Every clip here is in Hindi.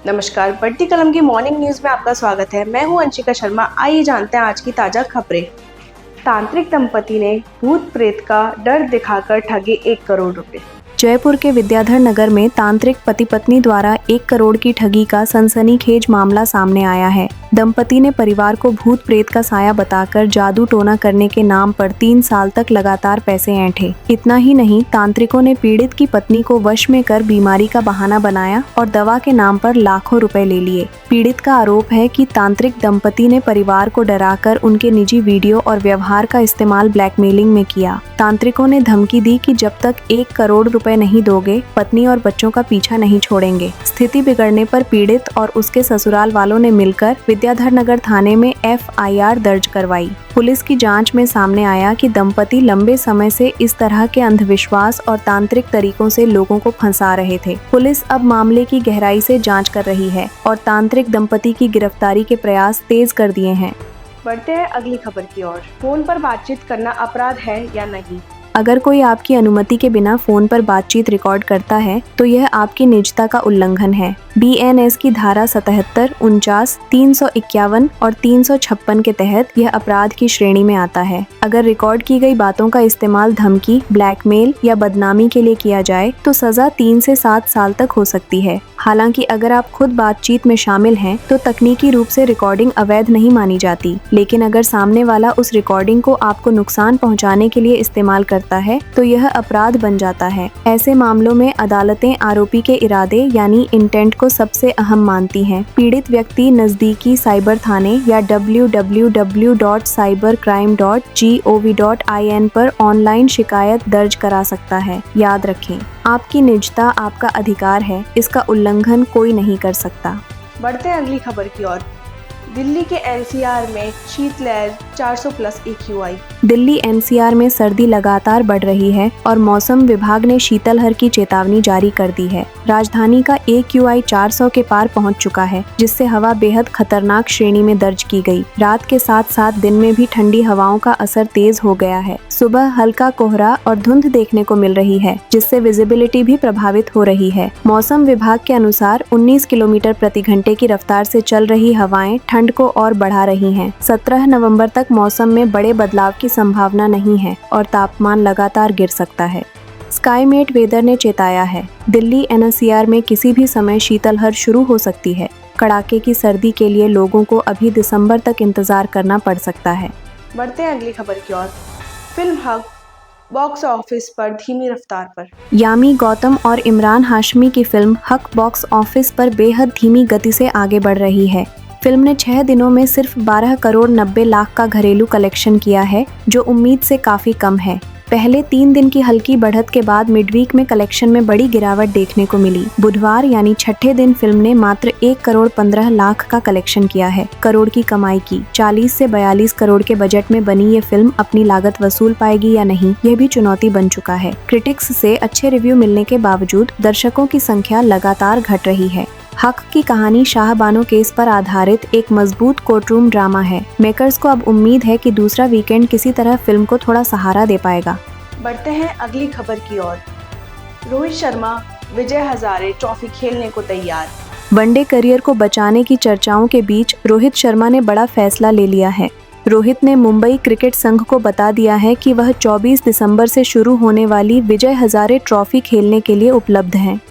नमस्कार, बट्टी कलम की मॉर्निंग न्यूज में आपका स्वागत है। मैं हूं अंशिका शर्मा। आइए जानते हैं आज की ताजा खबरें। तांत्रिक दंपति ने भूत प्रेत का डर दिखाकर ठगे 1 करोड़ रुपए। जयपुर के विद्याधर नगर में तांत्रिक पति पत्नी द्वारा 1 करोड़ की ठगी का सनसनीखेज मामला सामने आया है। दंपति ने परिवार को भूत प्रेत का साया बताकर जादू टोना करने के नाम पर 3 साल तक लगातार पैसे ऐंठे। इतना ही नहीं, तांत्रिकों ने पीड़ित की पत्नी को वश में कर बीमारी का बहाना बनाया और दवा के नाम पर लाखों रुपए ले लिए। पीड़ित का आरोप है कि तांत्रिक दंपति ने परिवार को डराकर उनके निजी वीडियो और व्यवहार का इस्तेमाल ब्लैकमेलिंग में किया। तांत्रिकों ने धमकी दी कि जब तक 1 करोड़ रुपए नहीं दोगे, पत्नी और बच्चों का पीछा नहीं छोड़ेंगे। स्थिति बिगड़ने पर पीड़ित और उसके ससुराल वालों ने मिलकर विद्याधर नगर थाने में FIR दर्ज करवाई। पुलिस की जांच में सामने आया कि दंपति लंबे समय से इस तरह के अंधविश्वास और तांत्रिक तरीकों से लोगों को फंसा रहे थे। पुलिस अब मामले की गहराई से जांच कर रही है और तांत्रिक दंपति की गिरफ्तारी के प्रयास तेज कर दिए हैं। बढ़ते हैं अगली खबर की ओर। फोन पर बातचीत करना अपराध है या नहीं? अगर कोई आपकी अनुमति के बिना फोन पर बातचीत रिकॉर्ड करता है तो यह आपकी निजता का उल्लंघन है। BNS की धारा 77, 49, 351 और 356 के तहत यह अपराध की श्रेणी में आता है। अगर रिकॉर्ड की गई बातों का इस्तेमाल धमकी, ब्लैकमेल या बदनामी के लिए किया जाए तो सजा 3 से 7 साल तक हो सकती है। हालांकि अगर आप खुद बातचीत में शामिल हैं तो तकनीकी रूप से रिकॉर्डिंग अवैध नहीं मानी जाती, लेकिन अगर सामने वाला उस रिकॉर्डिंग को आपको नुकसान पहुंचाने के लिए इस्तेमाल करता है तो यह अपराध बन जाता है। ऐसे मामलों में अदालतें आरोपी के इरादे यानी इंटेंट को सबसे अहम मानती हैं। पीड़ित व्यक्ति नजदीकी साइबर थाने या www.cybercrime.gov.in पर ऑनलाइन शिकायत दर्ज करा सकता है। याद रखें, आपकी निजता आपका अधिकार है, इसका उल्लंघन कोई नहीं कर सकता। बढ़ते हैं अगली खबर की ओर। दिल्ली के NCR में शीतलहर 400+ AQI। दिल्ली NCR में सर्दी लगातार बढ़ रही है और मौसम विभाग ने शीतलहर की चेतावनी जारी कर दी है। राजधानी का AQI 400 के पार पहुंच चुका है, जिससे हवा बेहद खतरनाक श्रेणी में दर्ज की गई। रात के साथ साथ दिन में भी ठंडी हवाओं का असर तेज हो गया है। सुबह हल्का कोहरा और धुंध देखने को मिल रही है, जिससे विजिबिलिटी भी प्रभावित हो रही है। मौसम विभाग के अनुसार 19 किलोमीटर प्रति घंटे की रफ्तार से चल रही हवाएं ठंड को और बढ़ा रही हैं। 17 नवंबर तक मौसम में बड़े बदलाव की संभावना नहीं है और तापमान लगातार गिर सकता है। स्काईमेट वेदर ने चेताया है, दिल्ली NCR में किसी भी समय शीतलहर शुरू हो सकती है। कड़ाके की सर्दी के लिए लोगों को अभी दिसंबर तक इंतजार करना पड़ सकता है। बढ़ते हैं अगली खबर की ओर। फिल्म हक बॉक्स ऑफिस पर धीमी रफ्तार पर। यामी गौतम और इमरान हाशमी की फिल्म हक बॉक्स ऑफिस पर बेहद धीमी गति से आगे बढ़ रही है। फिल्म ने 6 दिनों में सिर्फ 12 करोड़ 90 लाख का घरेलू कलेक्शन किया है, जो उम्मीद से काफी कम है। पहले 3 दिन की हल्की बढ़त के बाद मिडवीक में कलेक्शन में बड़ी गिरावट देखने को मिली। बुधवार यानी छठे दिन फिल्म ने मात्र 1 करोड़ 15 लाख का कलेक्शन किया है। करोड़ की कमाई की। 40 से 42 करोड़ के बजट में बनी ये फिल्म अपनी लागत वसूल पाएगी या नहीं, यह भी चुनौती बन चुका है। क्रिटिक्स से अच्छे रिव्यू मिलने के बावजूद दर्शकों की संख्या लगातार घट रही है। हक की कहानी शाहबानो केस पर आधारित एक मजबूत कोर्टरूम ड्रामा है। मेकर्स को अब उम्मीद है कि दूसरा वीकेंड किसी तरह फिल्म को थोड़ा सहारा दे पाएगा। बढ़ते हैं अगली खबर की ओर। रोहित शर्मा विजय हजारे ट्रॉफी खेलने को तैयार। वनडे करियर को बचाने की चर्चाओं के बीच रोहित शर्मा ने बड़ा फैसला ले लिया है। रोहित ने मुंबई क्रिकेट संघ को बता दिया है कि वह 24 दिसंबर से शुरू होने वाली विजय हजारे ट्रॉफी खेलने के लिए उपलब्ध हैं।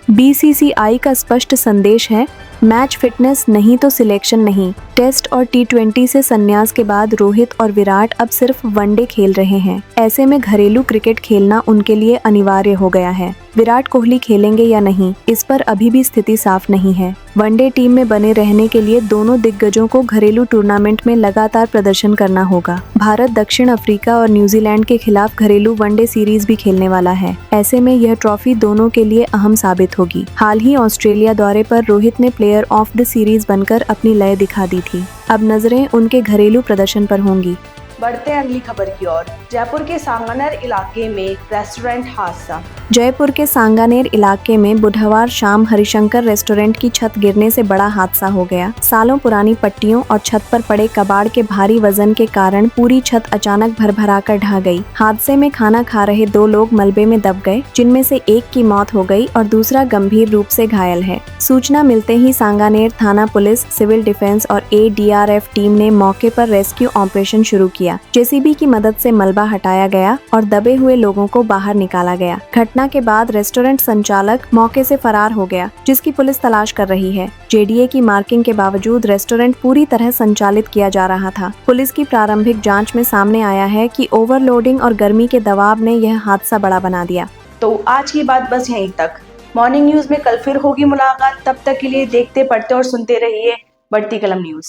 BCCI का स्पष्ट संदेश है, मैच फिटनेस नहीं तो सिलेक्शन नहीं। टेस्ट और T20 से संन्यास के बाद रोहित और विराट अब सिर्फ वनडे खेल रहे हैं। ऐसे में घरेलू क्रिकेट खेलना उनके लिए अनिवार्य हो गया है। विराट कोहली खेलेंगे या नहीं, इस पर अभी भी स्थिति साफ नहीं है। वनडे टीम में बने रहने के लिए दोनों दिग्गजों को घरेलू टूर्नामेंट में लगातार प्रदर्शन करना होगा। भारत दक्षिण अफ्रीका और न्यूजीलैंड के खिलाफ घरेलू वनडे सीरीज भी खेलने वाला है। ऐसे में यह ट्रॉफी दोनों के लिए अहम साबित होगी। हाल ही ऑस्ट्रेलिया दौरे पर रोहित ने प्लेयर ऑफ द सीरीज बनकर अपनी लय दिखा दी थी। अब नजरें उनके घरेलू प्रदर्शन पर होंगी। बढ़ते हैं अगली खबर की ओर। जयपुर के सांगानेर इलाके में रेस्टोरेंट हादसा। जयपुर के सांगानेर इलाके में बुधवार शाम हरिशंकर रेस्टोरेंट की छत गिरने से बड़ा हादसा हो गया। सालों पुरानी पट्टियों और छत पर पड़े कबाड़ के भारी वजन के कारण पूरी छत अचानक भरभराकर ढह गई। हादसे में खाना खा रहे 2 लोग मलबे में दब गए, जिनमें से एक की मौत हो गई और दूसरा गंभीर रूप से घायल है। सूचना मिलते ही सांगानेर थाना पुलिस, सिविल डिफेंस और ADRF टीम ने मौके पर रेस्क्यू ऑपरेशन शुरू किया। JCB की मदद से मलबा हटाया गया और दबे हुए लोगों को बाहर निकाला गया। घटना के बाद रेस्टोरेंट संचालक मौके से फरार हो गया, जिसकी पुलिस तलाश कर रही है। JDA की मार्किंग के बावजूद रेस्टोरेंट पूरी तरह संचालित किया जा रहा था। पुलिस की प्रारंभिक जांच में सामने आया है कि ओवरलोडिंग और गर्मी के दबाव ने यह हादसा बड़ा बना दिया। तो आज की बात बस यहीं तक। मॉर्निंग न्यूज में कल फिर होगी मुलाकात। तब तक के लिए देखते, पढ़ते और सुनते रहिए बढ़ती कलम न्यूज।